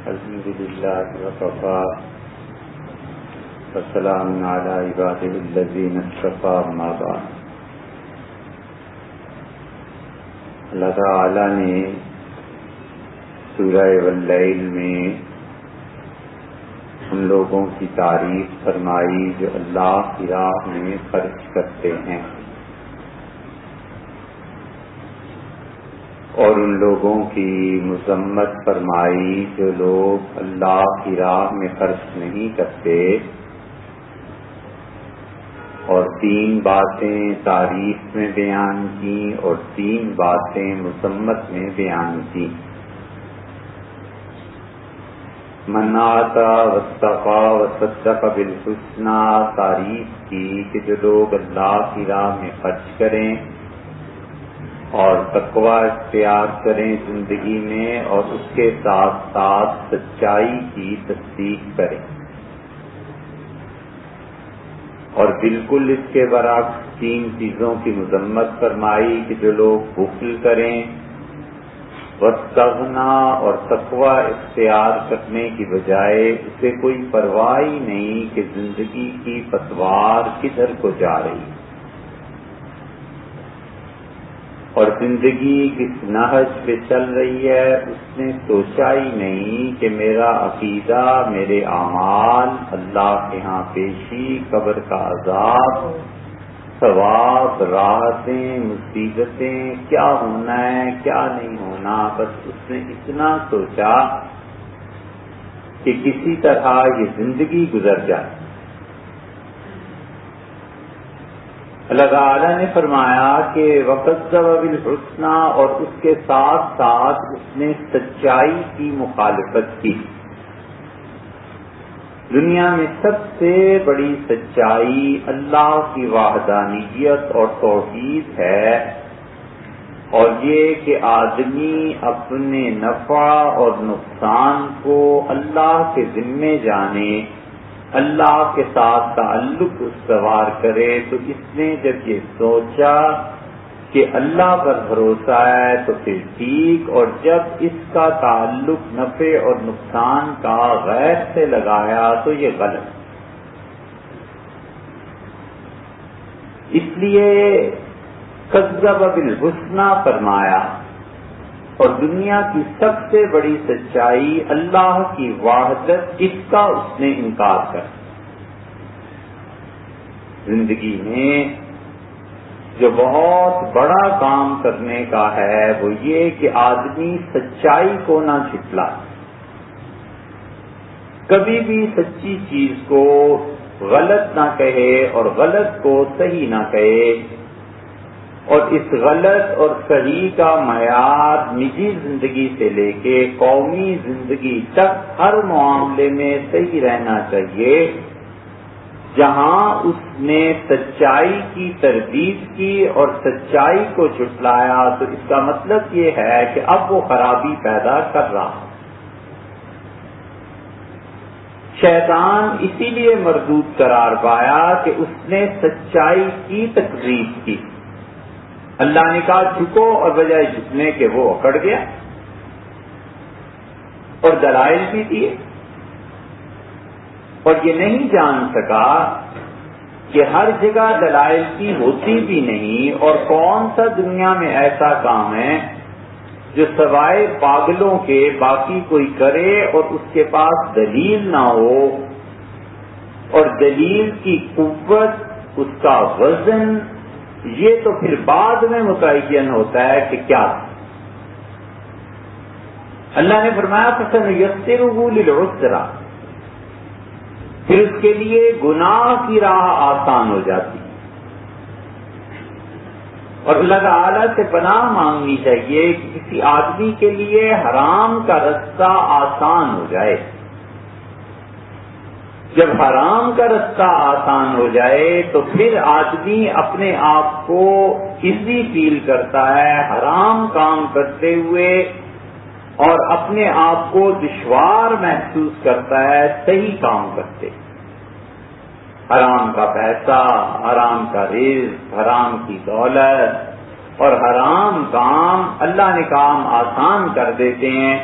الحمد للہ وکفی وسلام علی عبادہ الذین اصطفی اما بعد۔ اللہ تعالی نے سورہ واللیل میں ان لوگوں کی تعریف فرمائی جو اللہ کی راہ میں خرچ کرتے ہیں، اور ان لوگوں کی مذمت فرمائی جو لوگ اللہ کی راہ میں خرچ نہیں کرتے، اور 3 باتیں تعریف میں بیان کی اور 3 باتیں مذمت میں بیان کی۔ من آتا واتقی وصدق بالحسنی، تعریف کی کہ جو لوگ اللہ کی راہ میں خرچ کریں اور تقوی اختیار کریں زندگی میں، اور اس کے ساتھ ساتھ سچائی کی تصدیق کریں، اور بالکل اس کے برعکس 3 چیزوں کی مذمت فرمائی کہ جو لوگ بخل کریں، واستغنا، اور تقوی اختیار کرنے کی بجائے اسے کوئی پرواہ ہی نہیں کہ زندگی کی پتوار کدھر کو جا رہی، اور زندگی کس نہج پہ چل رہی ہے اس نے سوچا ہی نہیں کہ میرا عقیدہ، میرے اعمال، اللہ کے ہاں پیشی، قبر کا عذاب، ثواب، راحتیں، مصیبتیں، کیا ہونا ہے کیا نہیں ہونا، بس اس نے اتنا سوچا کہ کسی طرح یہ زندگی گزر جائے۔ اللہ تعالیٰ نے فرمایا کہ وَكَذَّبَ بِالْحُسْنَى، اور اس کے ساتھ ساتھ اس نے سچائی کی مخالفت کی۔ دنیا میں سب سے بڑی سچائی اللہ کی وحدانیت اور توحید ہے، اور یہ کہ آدمی اپنے نفع اور نقصان کو اللہ کے ذمے جانے، اللہ کے ساتھ تعلق استوار کرے۔ تو اس نے جب یہ سوچا کہ اللہ پر بھروسہ ہے تو پھر ٹھیک، اور جب اس کا تعلق نفع اور نقصان کا غیر سے لگایا تو یہ غلط۔ اس لیے کذب بالحسنی فرمایا، اور دنیا کی سب سے بڑی سچائی اللہ کی وحدت، اس کا اس نے انکار کر۔ زندگی میں جو بہت بڑا کام کرنے کا ہے وہ یہ کہ آدمی سچائی کو نہ جھٹلائے، کبھی بھی سچی چیز کو غلط نہ کہے اور غلط کو صحیح نہ کہے، اور اس غلط اور صحیح کا معیار نجی زندگی سے لے کے قومی زندگی تک ہر معاملے میں صحیح رہنا چاہیے۔ جہاں اس نے سچائی کی تردید کی اور سچائی کو جھٹلایا تو اس کا مطلب یہ ہے کہ اب وہ خرابی پیدا کر رہا۔ شیطان اسی لیے مردود قرار پایا کہ اس نے سچائی کی تکذیب کی۔ اللہ نے کہا جھکو، اور بجائے جھکنے کے وہ اکڑ گیا اور دلائل بھی دیے، اور یہ نہیں جان سکا کہ ہر جگہ دلائل کی ہوتی بھی نہیں، اور کون سا دنیا میں ایسا کام ہے جو سوائے پاگلوں کے باقی کوئی کرے اور اس کے پاس دلیل نہ ہو، اور دلیل کی قوت، اس کا وزن، یہ تو پھر بعد میں متعین ہوتا ہے کہ کیا۔ اللہ نے فرمایا فَسَنُيَسِّرُهُ لِلْعُسْرَىٰ، پھر اس کے لیے گناہ کی راہ آسان ہو جاتی، اور اللہ تعالیٰ سے پناہ مانگنی چاہیے کہ کسی آدمی کے لیے حرام کا رستہ آسان ہو جائے۔ جب حرام کا رستہ آسان ہو جائے تو پھر آدمی اپنے آپ کو ایزی فیل کرتا ہے حرام کام کرتے ہوئے، اور اپنے آپ کو دشوار محسوس کرتا ہے صحیح کام کرتے۔ حرام کا پیسہ، حرام کا رزق، حرام کی دولت اور حرام کام اللہ نے کام آسان کر دیتے ہیں،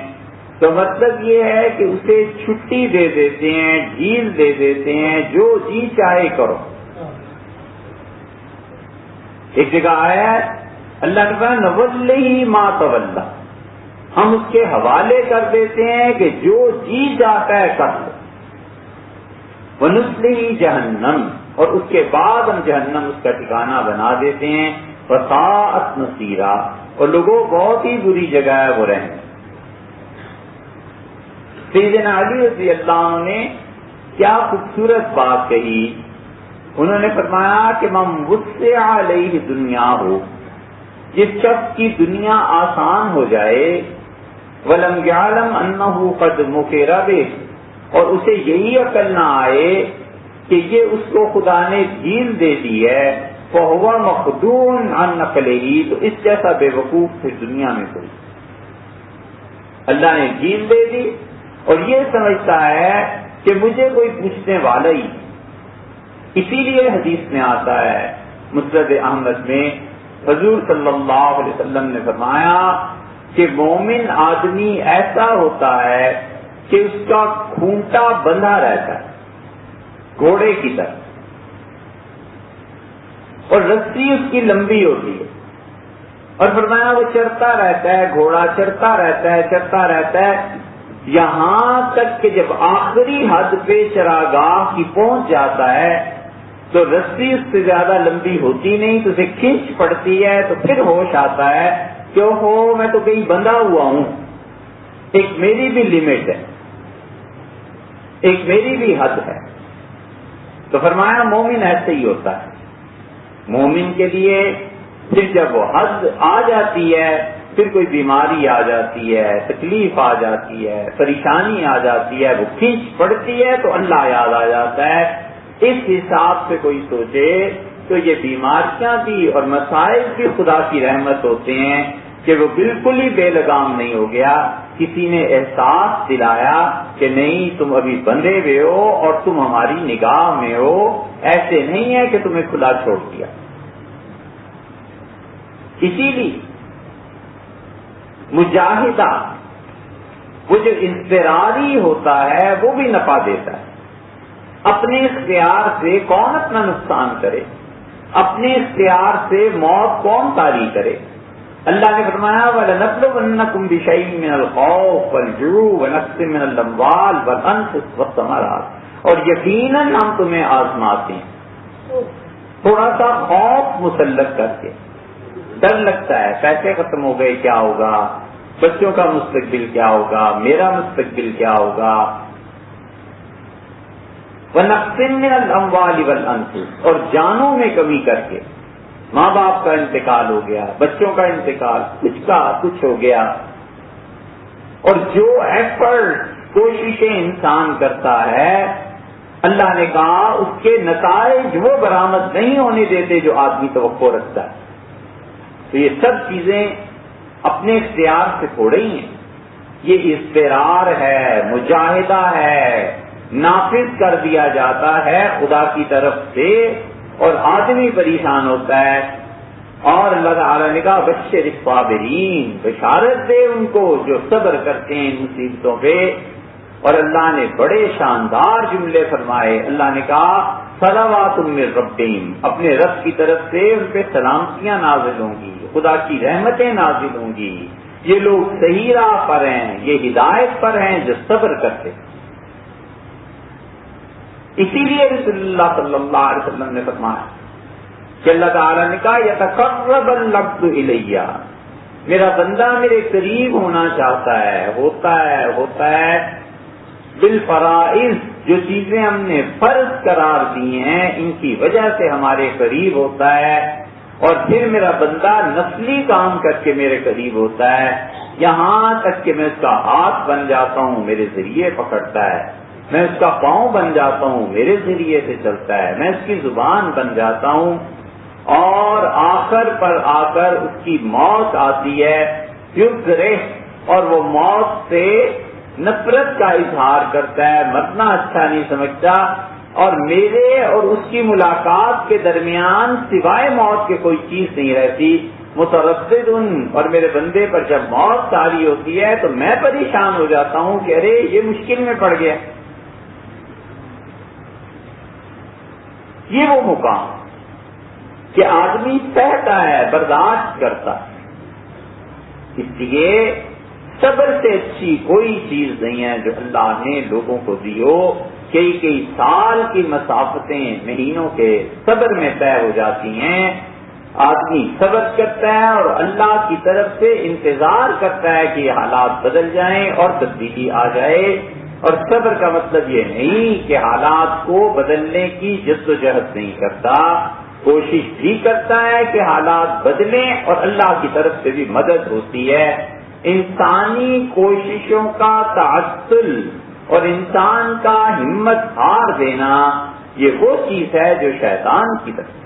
تو مطلب یہ ہے کہ اسے چھٹی دے دیتے ہیں، ڈھیل دے دیتے ہیں، جو جی چاہے کرو۔ ایک جگہ آیا ہے اللہ نے کہا نولی ما تولا، ہم اس کے حوالے کر دیتے ہیں کہ جو جی چاہتا ہے کر لو۔ ونصلہ جہنم، اور اس کے بعد ہم جہنم اس کا ٹھکانہ بنا دیتے ہیں۔ وساءت مصیرا، اور لوگوں بہت ہی بری جگہ ہے وہ رہنے۔ سیدنا علی رضی اللہ عنہ نے کیا خوبصورت بات کہی، انہوں نے فرمایا کہ من وسع علیہ دنیا ہو، جس شخص کی دنیا آسان ہو جائے، ولم یعلم انہ قد مکر بہ، اور اسے یہی عقل نہ آئے کہ یہ اس کو خدا نے ڈھیل دے دی ہے، فہو مخدوع عن عقلہ، تو اس جیسا بے وقوف پھر دنیا میں کوئی۔ اللہ نے ڈھیل دے دی اور یہ سمجھتا ہے کہ مجھے کوئی پوچھنے والا ہی۔ اسی لیے حدیث میں آتا ہے مسند احمد میں حضور صلی اللہ علیہ وسلم نے فرمایا کہ مومن آدمی ایسا ہوتا ہے کہ اس کا کھونٹا بندھا رہتا ہے گھوڑے کی طرح، اور رسی اس کی لمبی ہوتی ہے، اور فرمایا وہ چرتا رہتا ہے، گھوڑا چرتا رہتا ہے، چرتا رہتا ہے، یہاں تک کہ جب آخری حد پہ چراگاہ کی پہنچ جاتا ہے تو رسی اس سے زیادہ لمبی ہوتی نہیں، تو اسے کھینچ پڑتی ہے، تو پھر ہوش آتا ہے کہ ہو میں تو کہیں بندھا ہوا ہوں، ایک میری بھی لمٹ ہے، ایک میری بھی حد ہے۔ تو فرمایا مومن ایسے ہی ہوتا ہے، مومن کے لیے پھر جب وہ حد آ جاتی ہے، پھر کوئی بیماری آ جاتی ہے، تکلیف آ جاتی ہے، پریشانی آ جاتی ہے، وہ کھینچ پڑتی ہے تو اللہ یاد آ جاتا ہے۔ اس حساب سے کوئی سوچے تو یہ بیماریاں بھی اور مسائل بھی خدا کی رحمت ہوتے ہیں کہ وہ بالکل ہی بے لگام نہیں ہو گیا، کسی نے احساس دلایا کہ نہیں تم ابھی بندھے ہوئے ہو اور تم ہماری نگاہ میں ہو، ایسے نہیں ہے کہ تمہیں کھلا چھوڑ دیا۔ اسی لیے مجاہدہ وہ جو اضطراری ہوتا ہے وہ بھی نفع دیتا ہے۔ اپنے اختیار سے کون اپنا نقصان کرے، اپنے اختیار سے موت کون طاری کرے۔ اللہ نے فرمایا وَلَنَبْلُوَنَّكُمْ بِشَيْءٍ مِّنَ الْخَوْفِ وَالْجُوعِ وَنَقْصٍ مِّنَ الْأَمْوَالِ وَالْأَنفُسِ وَالثَّمَرَاتِ، اور یقیناً ہم تمہیں آزماتے ہیں، تھوڑا سا خوف مسلط کر کے، ڈر لگتا ہے پیسے ختم ہو گئے کیا ہوگا، بچوں کا مستقبل کیا ہوگا، میرا مستقبل کیا ہوگا۔ وَنَقْصٍ مِّنَ الْأَمْوَالِ وَالْأَنفُسِ، اور جانوں میں کمی کر کے، ماں باپ کا انتقال ہو گیا، بچوں کا انتقال، کچھ ہو گیا، اور جو ایفرٹ کوششیں انسان کرتا ہے اللہ نے کہا اس کے نتائج وہ برآمد نہیں ہونے دیتے جو آدمی توقع رکھتا ہے۔ تو یہ سب چیزیں اپنے اختیار سے تھوڑے ہی ہیں، یہ اضطرار ہے، مجاہدہ ہے، نافذ کر دیا جاتا ہے خدا کی طرف سے، اور آدمی پریشان ہوتا ہے۔ اور اللہ تعالیٰ نے کہا بشر الصابرین، بشارت دے ان کو جو صبر کرتے ہیں مصیبتوں پہ۔ اور اللہ نے بڑے شاندار جملے فرمائے، اللہ نے کہا صلوات من ربہم، اپنے رب کی طرف سے ان پہ سلامتیاں نازل ہوں گی، خدا کی رحمتیں نازل ہوں گی، یہ لوگ صحیح راہ پر ہیں، یہ ہدایت پر ہیں جو صبر کرتے ہیں۔ اسی لیے رسول اللہ صلی اللہ علیہ وسلم نے فرمایا کہ اللہ تعالیٰ نے کہا یتقرب العبد الیہ، میرا بندہ میرے قریب ہونا چاہتا ہے، ہوتا ہے بالفرائض، جو چیزیں ہم نے فرض قرار دی ہیں ان کی وجہ سے ہمارے قریب ہوتا ہے، اور پھر میرا بندہ نفلی کام کر کے میرے قریب ہوتا ہے، یہاں تک کہ میں اس کا ہاتھ بن جاتا ہوں میرے ذریعے پکڑتا ہے، میں اس کا پاؤں بن جاتا ہوں میرے ذریعے سے چلتا ہے، میں اس کی زبان بن جاتا ہوں، اور آخر پر آ کر اس کی موت آتی ہے، اور وہ موت سے نفرت کا اظہار کرتا ہے، مرنا اچھا نہیں سمجھتا، اور میرے اور اس کی ملاقات کے درمیان سوائے موت کے کوئی چیز نہیں رہتی، متردد اور میرے بندے پر جب موت طاری ہوتی ہے تو میں پریشان ہو جاتا ہوں کہ ارے یہ مشکل میں پڑ گیا. یہ وہ مقام کہ آدمی سہتا ہے، برداشت کرتا ہے. اس لیے صبر سے اچھی کوئی چیز نہیں ہے جو اللہ نے لوگوں کو دی ہو. کئی سال کی مسافتیں مہینوں کے صبر میں طے ہو جاتی ہیں. آدمی صبر کرتا ہے اور اللہ کی طرف سے انتظار کرتا ہے کہ یہ حالات بدل جائیں اور تبدیلی آ جائے. اور صبر کا مطلب یہ نہیں کہ حالات کو بدلنے کی جد و جہد نہیں کرتا، کوشش بھی کرتا ہے کہ حالات بدلیں اور اللہ کی طرف سے بھی مدد ہوتی ہے. انسانی کوششوں کا تعطل اور انسان کا ہمت ہار دینا یہ وہ چیز ہے جو شیطان کی طرف.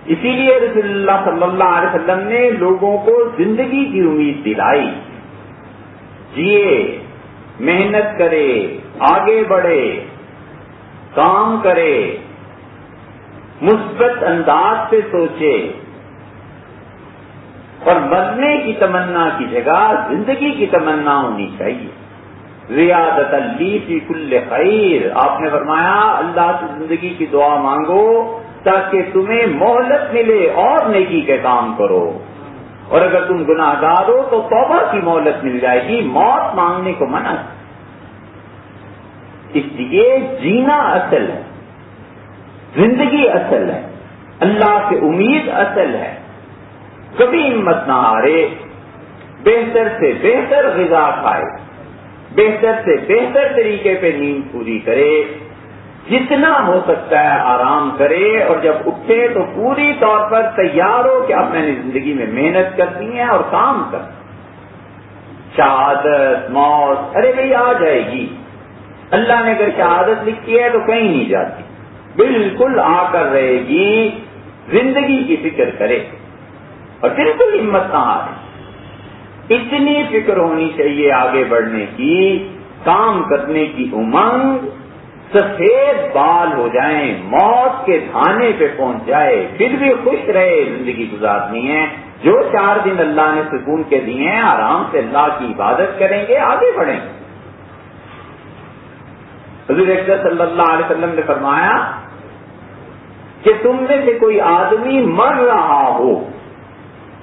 اسی لیے رسول اللہ صلی اللہ علیہ وسلم نے لوگوں کو زندگی کی امید دلائی. جیے، محنت کرے، آگے بڑھے، کام کرے، مثبت انداز سے سوچے اور مرنے کی تمنا کی جگہ زندگی کی تمنا ہونی چاہیے. ریاضت لی فی کل خیر، آپ نے فرمایا اللہ سے زندگی کی دعا مانگو تاکہ تمہیں مہلت ملے اور نیکی کے کام کرو، اور اگر تم گناہ گار ہو تو توبہ کی مہلت مل جائے گی. موت مانگنے کو منع ہے. اس لیے جینا اصل ہے، زندگی اصل ہے، اللہ سے امید اصل ہے. کبھی ہمت نہ ہارے، بہتر سے بہتر غذا کھائے، بہتر سے بہتر طریقے پہ نیند پوری کرے، جتنا ہو سکتا ہے آرام کرے، اور جب اٹھے تو پوری طور پر تیار ہو کہ اب میں نے زندگی میں محنت کرنی ہے اور کام کرنا. شہادت، موت، ارے بھائی آ جائے گی. اللہ نے اگر شہادت لکھی ہے تو کہیں نہیں جاتی، بالکل آ کر رہے گی. زندگی کی فکر کرے اور بالکل ہمت نہ ہارے. اتنی فکر ہونی چاہیے آگے بڑھنے کی، کام کرنے کی امنگ، سفید بال ہو جائیں، موت کے دھانے پہ پہنچ جائے، پھر بھی خوش رہے. زندگی گزارنی ہے. جو 4 دن اللہ نے سکون کے دیے ہیں آرام سے اللہ کی عبادت کریں گے، آگے بڑھیں گے. حضور اکرم صلی اللہ علیہ وسلم نے فرمایا کہ تم میں سے کوئی آدمی مر رہا ہو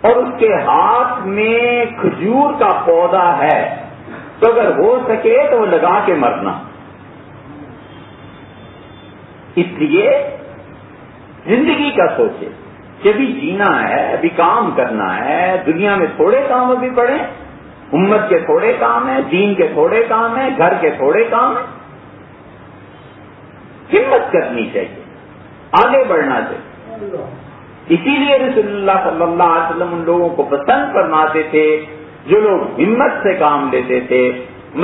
اور اس کے ہاتھ میں کھجور کا پودا ہے تو اگر ہو سکے تو وہ لگا کے مرنا. اس لیے زندگی کا سوچے کہ ابھی جینا ہے، ابھی کام کرنا ہے. دنیا میں تھوڑے کام ابھی پڑے، امت کے تھوڑے کام ہیں، دین کے تھوڑے کام ہیں، گھر کے تھوڑے کام ہیں. ہمت کرنی چاہیے، آگے بڑھنا چاہیے. اسی لیے رسول اللہ صلی اللہ علیہ وسلم ان لوگوں کو پسند فرماتے تھے جو لوگ ہمت سے کام لیتے تھے.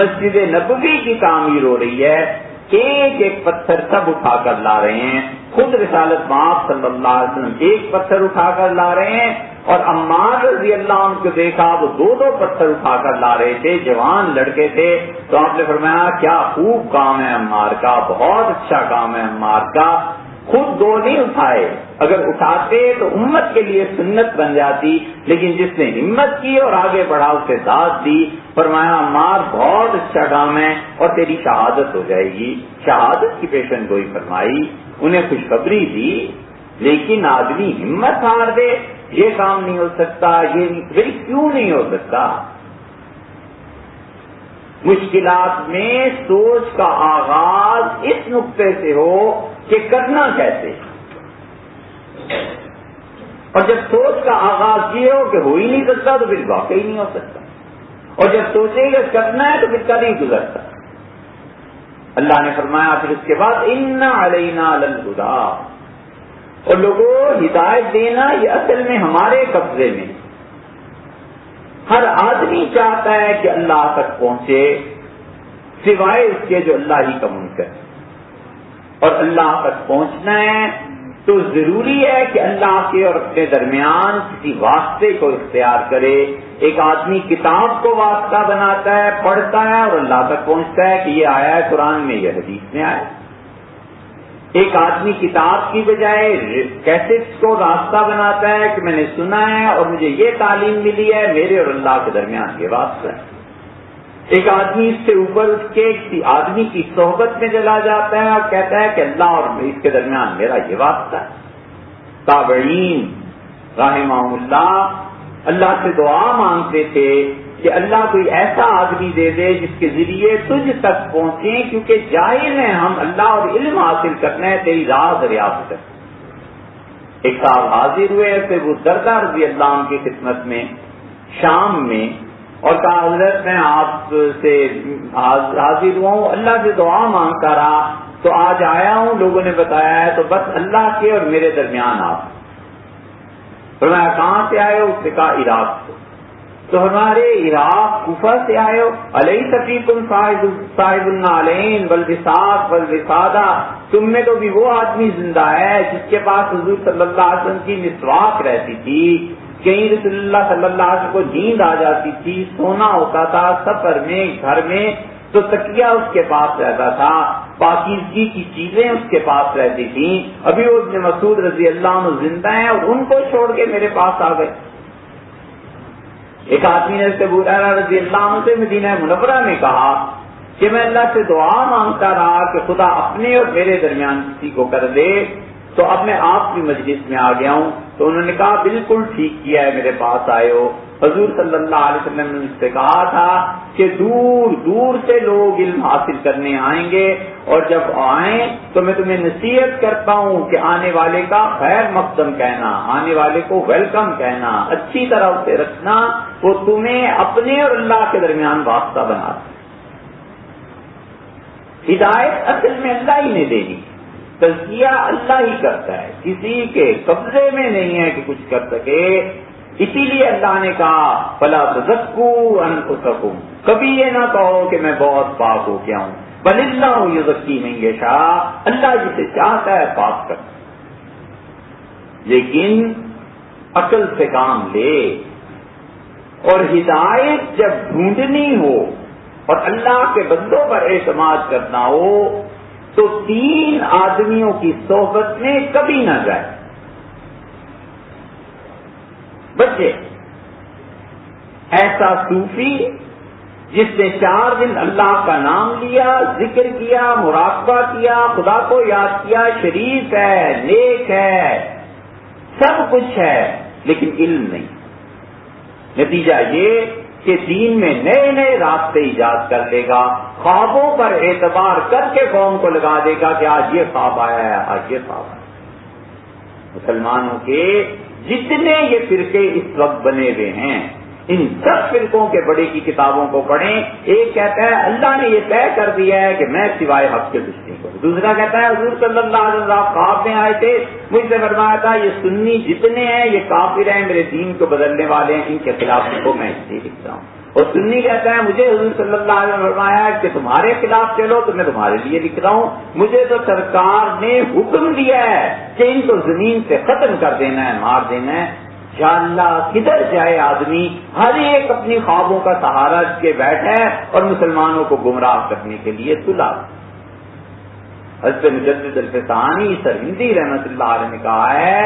مسجد نبوی کی تعمیر ہو رہی ہے، ایک ایک پتھر سب اٹھا کر لا رہے ہیں. خود رسالت مآب صلی اللہ علیہ وسلم ایک پتھر اٹھا کر لا رہے ہیں، اور عمار رضی اللہ عنہ کو دیکھا وہ 2 پتھر اٹھا کر لا رہے تھے. جوان لڑکے تھے. تو آپ نے فرمایا کیا خوب کام ہے عمار کا، بہت اچھا کام ہے عمار کا. خود 2 نہیں اٹھائے، اگر اٹھاتے تو امت کے لیے سنت بن جاتی، لیکن جس نے ہمت کی اور آگے بڑھا اسے داد دی. فرمایا عمار بہت اچھا کام ہے اور تیری شہادت ہو جائے گی. شہادت کی پیشن گوئی فرمائی، انہیں خوشخبری دی. لیکن آدمی ہمت ہار دے، یہ کام نہیں ہو سکتا، یہ کیوں نہیں ہو سکتا. مشکلات میں سوچ کا آغاز اس نقطے سے ہو کہ کرنا کیسے، اور جب سوچ کا آغاز یہ ہو کہ ہو ہی نہیں سکتا تو پھر واقعی نہیں ہو سکتا، اور جب سوچے گا کرنا ہے تو پھر کل ہی گزرتا. اللہ نے فرمایا پھر اس کے بعد ان علینا للہدی، اور لوگوں ہدایت دینا یہ اصل میں ہمارے قبضے میں. ہر آدمی چاہتا ہے کہ اللہ تک پہنچے سوائے اس کے جو اللہ ہی کا منکر ہے، اور اللہ تک پہنچنا ہے تو ضروری ہے کہ اللہ کے اور اپنے درمیان کسی واسطے کو اختیار کرے. ایک آدمی کتاب کو واسطہ بناتا ہے، پڑھتا ہے اور اللہ تک پہنچتا ہے کہ یہ آیا ہے قرآن میں، یہ حدیث میں آیا. اور ایک آدمی کتاب کو واسطہ بناتا ہے، پڑھتا ہے اور اللہ تک پہنچتا ہے کہ یہ آیا ہے قرآن میں، یہ حدیث میں آیا. ایک آدمی کتاب کی بجائے کیسٹس کو راستہ بناتا ہے کہ میں نے سنا ہے اور مجھے یہ تعلیم ملی ہے، میرے اور اللہ کے درمیان یہ واسطہ ہے۔ ایک آدمی اس سے اوپر اٹھ کے کسی آدمی کی صحبت میں چلا جاتا ہے اور کہتا ہے کہ اللہ اور اس کے درمیان میرا یہ واسطہ ہے۔ تابعین رحمہ اللہ سے دعا مانگتے تھے کہ اللہ کوئی ایسا آدمی دے دے جس کے ذریعے تجھ تک پہنچے، کیونکہ جاہل ہیں ہم، اللہ اور علم حاصل کرنا ہے، تیری راہ دریافت ہے۔ ایک صاحب حاضر ہوئے پھر وہ دردہ رضی اللہ عنہ کی خدمت میں شام میں، اور کہا حضرت میں آپ سے حاضر ہوا ہوں، اللہ سے دعا مانگتا رہا تو آج آیا ہوں، لوگوں نے بتایا ہے، تو بس اللہ کے اور میرے درمیان آپ۔ فرمایا کہاں سے آئے ہو؟ اس نے کہا عراق سے۔ تو ہمارے عراق کوفہ سے آئے ہو؟ الیس فیکم صاحب النعلین والوساق والوسادہ، تم میں تو بھی وہ آدمی زندہ ہے جس کے پاس حضور صلی اللہ علیہ وسلم کی مسواک رہتی تھی، کہیں رسول اللہ صلی اللہ علیہ وسلم کو نیند آ جاتی تھی، سونا ہوتا تھا سفر میں گھر میں تو تکیہ اس کے پاس رہتا تھا، پاکیزگی کی چیزیں اس کے پاس رہتی تھیں۔ ابھی وہ ابن مسعود رضی اللہ عنہ زندہ ہیں اور ان کو چھوڑ کے میرے پاس آ گئے۔ ایک آدمی نے ابو ہریرہ رضی اللہ عنہ سے مدینہ منورہ میں کہا کہ میں اللہ سے دعا مانگتا رہا کہ خدا اپنے اور میرے درمیان کسی کو کر دے، تو اب میں آپ کی مجلس میں آ گیا ہوں۔ تو انہوں نے کہا بالکل ٹھیک کیا ہے، میرے پاس آئے ہو۔ حضور صلی اللہ علیہ وسلم نے مجھ سے کہا تھا کہ دور دور سے لوگ علم حاصل کرنے آئیں گے، اور جب آئیں تو میں تمہیں نصیحت کرتا ہوں کہ آنے والے کا خیر مقدم کہنا، آنے والے کو ویلکم کہنا، اچھی طرح اسے رکھنا، وہ تمہیں اپنے اور اللہ کے درمیان واسطہ بنا دے۔ ہدایت اصل میں اللہ ہی نے دینی، تزکیہ اللہ ہی کرتا ہے، کسی کے قبضے میں نہیں ہے کہ کچھ کر سکے۔ اسی لیے اللہ نے کہا فَلَا تُزَكُّوا أَنفُسَكُمْ، کبھی یہ نہ کہو کہ میں بہت پاک ہو گیا ہوں، بَلِ اللَّهُ يُزَكِّي مَن يَشَاءُ، اللہ جسے چاہتا ہے پاک کرتا ہے۔ لیکن عقل سے کام لے، اور ہدایت جب ڈھونڈنی ہو اور اللہ کے بندوں پر اعتماد کرنا ہو تو 3 آدمیوں کی صحبت میں کبھی نہ جائے۔ بچے ایسا صوفی جس نے 4 دن اللہ کا نام لیا، ذکر کیا، مراقبہ کیا، خدا کو یاد کیا، شریف ہے، نیک ہے، سب کچھ ہے، لیکن علم نہیں۔ نتیجہ یہ کہ دین میں نئے نئے راستے ایجاد کر لے گا، خوابوں پر اعتبار کر کے قوم کو لگا دے گا کہ آج یہ خواب آیا ہے، آج یہ خواب آیا ہے۔ مسلمانوں کے جتنے یہ فرقے اس وقت بنے ہوئے ہیں، ان سب فرقوں کے بڑے کی کتابوں کو پڑھیں۔ ایک کہتا ہے اللہ نے یہ طے کر دیا ہے کہ میں سوائے حق کے کچھ نہیں کروں، دوسرا کہتا ہے حضور صلی اللہ علیہ وسلم خواب میں آئے تھے، مجھ سے فرمایا تھا یہ سنی جتنے ہیں یہ کافر ہیں، میرے دین کو بدلنے والے ہیں، ان کے خلاف کو میں اس لیے لکھتا ہوں۔ اور سنی کہتا ہے مجھے حضور صلی اللہ علیہ وسلم نے فرمایا ہے کہ تمہارے خلاف چلو تو میں تمہارے لیے لکھ رہا ہوں، مجھے تو سرکار نے حکم دیا ہے کہ ان کو زمین سے ختم کر دینا ہے، مار دینا ہے۔ یا اللہ کدھر جائے آدمی، ہر ایک اپنی خوابوں کا سہارا کے بیٹھا ہے اور مسلمانوں کو گمراہ کرنے کے لیے تلا۔ حضرت مجدد الفسانی سرہندی رحمت اللہ علیہ نے کہا ہے،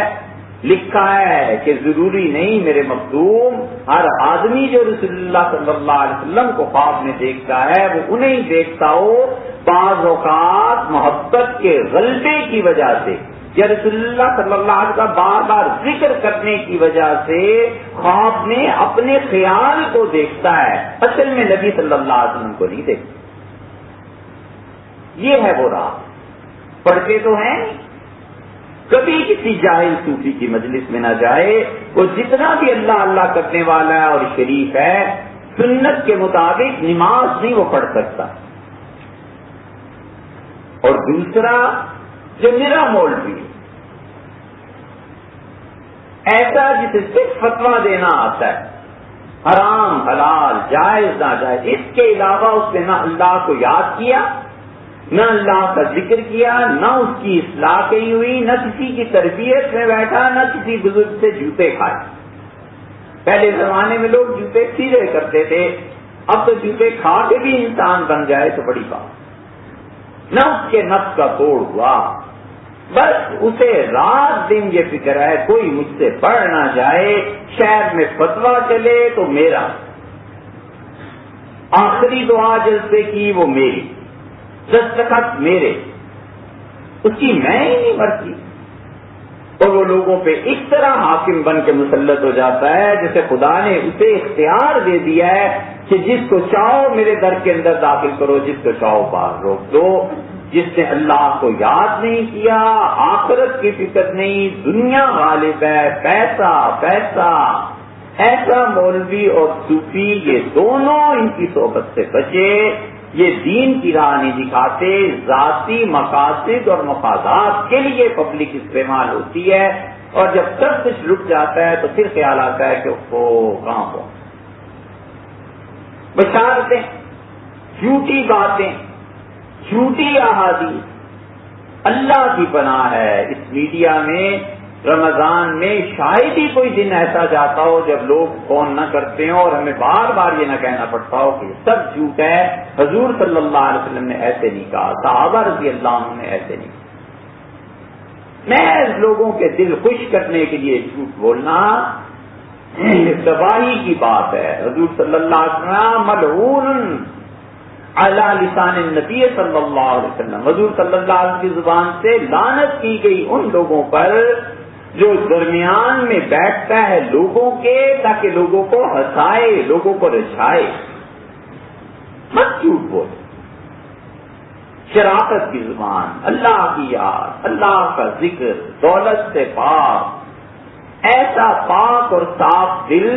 لکھا ہے کہ ضروری نہیں میرے مخدوم، ہر آدمی جو رسول اللہ صلی اللہ علیہ وسلم کو خواب میں دیکھتا ہے وہ انہیں دیکھتا ہو، بعض اوقات محبت کے غلبے کی وجہ سے یا رسول اللہ صلی اللہ علیہ وسلم بار بار ذکر کرنے کی وجہ سے خواب میں اپنے خیال کو دیکھتا ہے، اصل میں نبی صلی اللہ علیہ وسلم کو نہیں دیکھتا۔ یہ ہے وہ راہ، پڑھتے تو ہیں، کبھی کسی جاہل صوفی کی مجلس میں نہ جائے، وہ جتنا بھی اللہ اللہ کرنے والا ہے اور شریف ہے، سنت کے مطابق نماز نہیں وہ پڑھ سکتا۔ اور دوسرا جو میرا مولوی ایسا جسے صرف فتویٰ دینا آتا ہے، حرام حلال جائز ناجائز، اس کے علاوہ اس نے نہ اللہ کو یاد کیا، نہ اللہ کا ذکر کیا، نہ اس کی اصلاح کی ہوئی، نہ کسی کی تربیت میں بیٹھا، نہ کسی بزرگ سے جوتے کھائے۔ پہلے زمانے میں لوگ جوتے سیدھے کرتے تھے، اب تو جوتے کھا کے بھی انسان بن جائے تو بڑی بات، نہ اس کے نفس کا توڑ ہوا، بس اسے رات دن یہ فکر ہے کوئی مجھ سے پڑھ نہ جائے، شہر میں فتویٰ چلے تو میرا، آخری دعا جلسے کی وہ میری، دستخط میرے، اس کی میں ہی نہیں مرتی۔ اور وہ لوگوں پہ اس طرح حاکم بن کے مسلط ہو جاتا ہے جیسے خدا نے اسے اختیار دے دیا ہے کہ جس کو چاہو میرے در کے اندر داخل کرو، جس کو چاہو باہر روک دو۔ جس نے اللہ کو یاد نہیں کیا، آخرت کی فکر نہیں، دنیا غالب ہے، پیسہ پیسہ، ایسا مولوی اور صوفی یہ دونوں ان کی صحبت سے بچے۔ یہ دین کی راہ نہیں دکھاتے، ذاتی مقاصد اور مفادات کے لیے پبلک استعمال ہوتی ہے، اور جب سب کچھ رک جاتا ہے تو پھر خیال آتا ہے کہ وہ کہاں ہو۔ بشارتیں، جھوٹی باتیں، جھوٹی احادیث، اللہ کی پناہ ہے اس میڈیا میں رمضان میں شاید ہی کوئی دن ایسا جاتا ہو جب لوگ فون نہ کرتے ہوں اور ہمیں بار بار یہ نہ کہنا پڑتا ہو کہ سب جھوٹ ہے، حضور صلی اللہ علیہ وسلم نے ایسے نہیں کہا، صحابہ رضی اللہ عنہ نے ایسے نہیں کہا۔ محض لوگوں کے دل خوش کرنے کے لیے جھوٹ بولنا تباہی کی بات ہے۔ حضور صلی اللہ علیہ وسلم ملعون علی لسان النبی صلی اللہ علیہ وسلم، حضور صلی اللہ علیہ وسلم کی زبان سے لعنت کی گئی ان لوگوں پر جو درمیان میں بیٹھتا ہے لوگوں کے تاکہ لوگوں کو ہنسائے، لوگوں کو رجھائے۔ مت جھوٹ بول، شرافت کی زبان، اللہ کی یاد، اللہ کا ذکر، دولت سے پاک، ایسا پاک اور صاف دل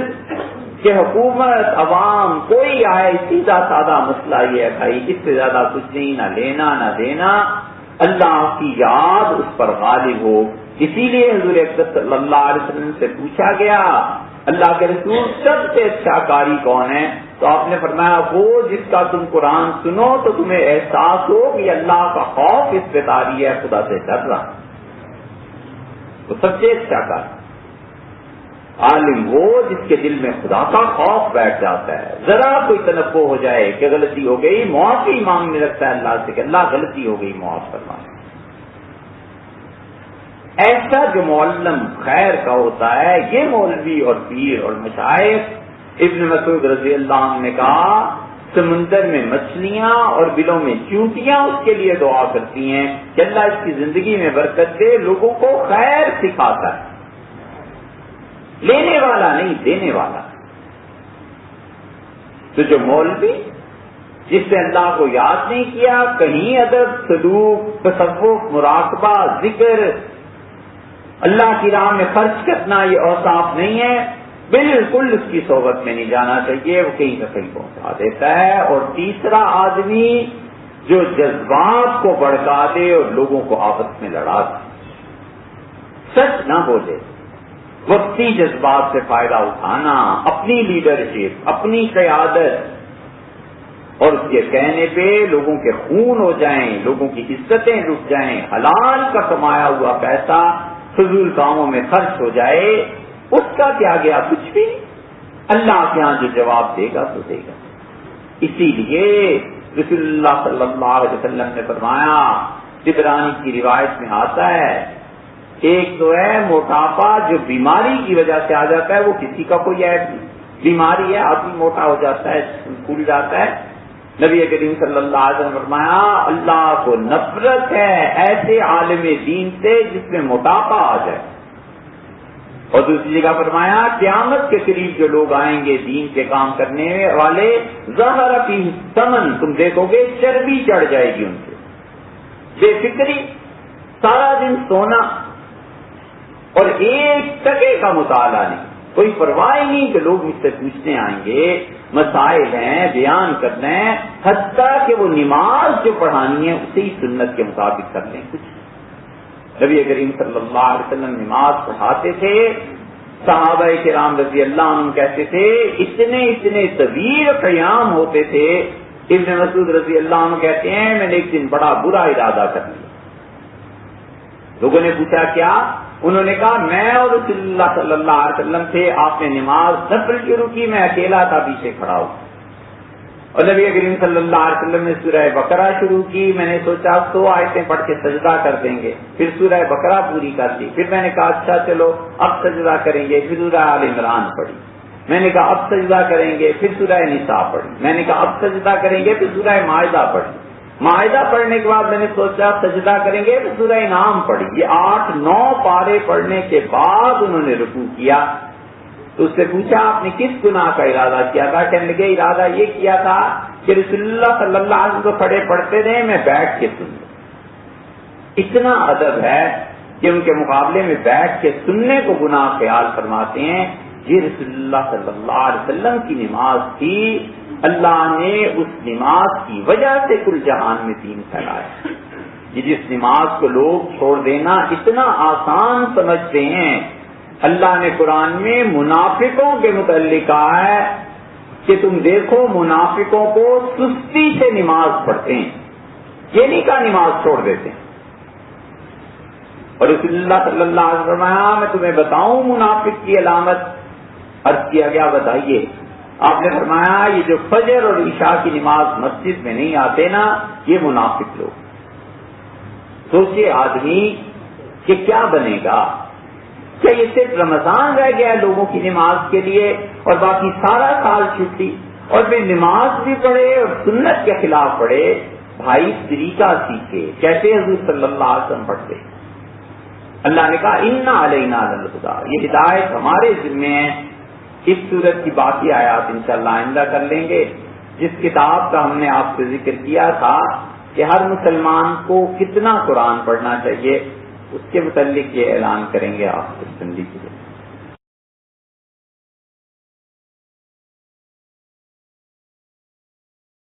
کہ حکومت عوام کوئی آئے، سیدھا سادہ مسئلہ یہ ہے بھائی، اس سے زیادہ کچھ نہیں، نہ لینا نہ دینا، اللہ کی یاد اس پر غالب ہو۔ اسی لیے حضور اکرم صلی اللہ علیہ وسلم سے پوچھا گیا اللہ کے رسول سب سے اچھا قاری کون ہے؟ تو آپ نے فرمایا وہ جس کا تم قرآن سنو تو تمہیں احساس ہو کہ اللہ کا خوف اس پہ طاری ہے، خدا سے ڈر رہا، تو سب سے اچھا قاری۔ عالم وہ جس کے دل میں خدا کا خوف بیٹھ جاتا ہے، ذرا کوئی تنبہ ہو جائے کہ غلطی ہو گئی، معافی مانگنے لگتا ہے اللہ سے کہ اللہ غلطی ہو گئی معاف فرما۔ ایسا جو معلم خیر کا ہوتا ہے، یہ مولوی اور پیر اور مشائخ، ابن مسعود رضی اللہ عنہ نے کہا سمندر میں مچھلیاں اور بلوں میں چونٹیاں اس کے لیے دعا کرتی ہیں کہ اللہ اس کی زندگی میں برکت دے، لوگوں کو خیر سکھاتا ہے، لینے والا نہیں دینے والا۔ تو جو مولوی جس نے اللہ کو یاد نہیں کیا، کہیں ادب، سلوک، تصوف، مراقبہ، ذکر، اللہ کی راہ میں خرچ کرنا یہ اوصاف نہیں ہے، بالکل اس کی صحبت میں نہیں جانا چاہیے، وہ کہیں نہ کہیں پہنچا دیتا ہے۔ اور تیسرا آدمی جو جذبات کو بڑھکا دے اور لوگوں کو آپس میں لڑا دے، سچ نہ بولے، وقتی جذبات سے فائدہ اٹھانا، اپنی لیڈرشپ، اپنی قیادت، اور اس کے کہنے پہ لوگوں کے خون ہو جائیں، لوگوں کی عزتیں لٹ جائیں، حلال کا کمایا ہوا پیسہ فضول کاموں میں خرچ ہو جائے، اس کا کیا گیا؟ کچھ بھی، اللہ کے ہاں جو جواب دے گا تو دے گا۔ اسی لیے رسول اللہ صلی اللہ علیہ وسلم نے فرمایا، طبرانی کی روایت میں آتا ہے، ایک تو ہے موٹاپا جو بیماری کی وجہ سے آ جاتا ہے، وہ کسی کا کوئی عیب نہیں، بیماری ہے، آدمی موٹا ہو جاتا ہے، پھول جاتا ہے۔ نبی کریم صلی اللہ علیہ وسلم نے فرمایا اللہ کو نفرت ہے ایسے عالم دین سے جس میں موٹاپا آ جائے۔ اور دوسری جگہ فرمایا قیامت کے قریب جو لوگ آئیں گے دین کے کام کرنے والے، ظہر فیہ السمن، تم دیکھو گے چربی چڑھ جائے گی ان سے، بے فکری، سارا دن سونا اور ایک ٹکے کا مطالعہ نہیں، کوئی پرواہ نہیں کہ لوگ مجھ سے پوچھنے آئیں گے، مسائل ہیں بیان کرنا ہے، حتیٰ کہ وہ نماز جو پڑھانی ہے اسے ہی سنت کے مطابق کر لیں۔ کچھ نبی کریم صلی اللہ علیہ وسلم نماز پڑھاتے تھے، صحابہ کرام رضی اللہ عنہ کہتے تھے اتنے طویل قیام ہوتے تھے۔ ابن مسعود رضی اللہ عنہ کہتے ہیں میں نے ایک دن بڑا برا ارادہ کر لیا۔ لوگوں نے پوچھا کیا؟ انہوں نے کہا میں اور رسول اللہ صلی اللہ علیہ وسلم تھے، آپ نے نماز نفل شروع کی، میں اکیلا تھا پیچھے کھڑا ہوں، اور نبی کریم صلی اللہ علیہ وسلم نے سورہ بقرہ شروع کی. میں نے سوچا 100 آیتیں پڑھ کے سجدہ کر دیں گے, پھر سورہ بقرہ پوری کر دی. پھر میں نے کہا اچھا چلو اب سجدہ کریں گے, پھر سورہ آل عمران پڑھی. میں نے کہا اب سجدہ کریں گے, پھر سورہ نساء پڑھی. میں نے کہا اب سجدہ کریں گے, پھر سورہ مائدہ پڑھی. مائدہ پڑھنے کے بعد میں نے سوچا سجدہ کریں گے, پھر سورہ انعام پڑھی. یہ 8-9 پارے پڑھنے کے بعد انہوں نے رکوع کیا. تو اس سے پوچھا آپ نے کس گناہ کا ارادہ کیا تھا؟ کہنے لگے ارادہ یہ کیا تھا کہ رسول اللہ صلی اللہ علیہ وسلم کو کھڑے پڑھتے رہے, میں بیٹھ کے سن لوں. اتنا ادب ہے کہ ان کے مقابلے میں بیٹھ کے سننے کو گناہ خیال فرماتے ہیں. یہ رسول اللہ صلی اللہ علیہ وسلم کی نماز تھی. اللہ نے اس نماز کی وجہ سے کل جہان میں دین پھیلایا. یہ جس نماز کو لوگ چھوڑ دینا اتنا آسان سمجھتے ہیں, اللہ نے قرآن میں منافقوں کے متعلق کہا ہے کہ تم دیکھو منافقوں کو سستی سے نماز پڑھتے ہیں, یہ نہیں کہا نماز چھوڑ دیتے ہیں. اور رسول اللہ صلی اللہ علیہ وسلم میں تمہیں بتاؤں منافق کی علامت. عرض کیا گیا بتائیے. آپ نے فرمایا یہ جو فجر اور عشاء کی نماز مسجد میں نہیں آتے نا, یہ منافق لوگ. سوچے آدمی کہ کیا بنے گا. کیا یہ صرف رمضان رہ گیا ہے لوگوں کی نماز کے لیے اور باقی سارا سال چھٹی, اور پھر نماز بھی پڑھے اور سنت کے خلاف پڑھے؟ بھائی طریقہ سیکھے کیسے حضور صلی اللہ علیہ وسلم پڑھتے. اللہ نے کہا انا علینا للہدی, یہ ہدایت ہمارے ذمے ہے. اس صورت کی باقی آیات انشاءاللہ آئندہ کر لیں گے. جس کتاب کا ہم نے آپ سے ذکر کیا تھا کہ ہر مسلمان کو کتنا قرآن پڑھنا چاہیے, اس کے متعلق یہ اعلان کریں گے آپ سے سننے کے لیے.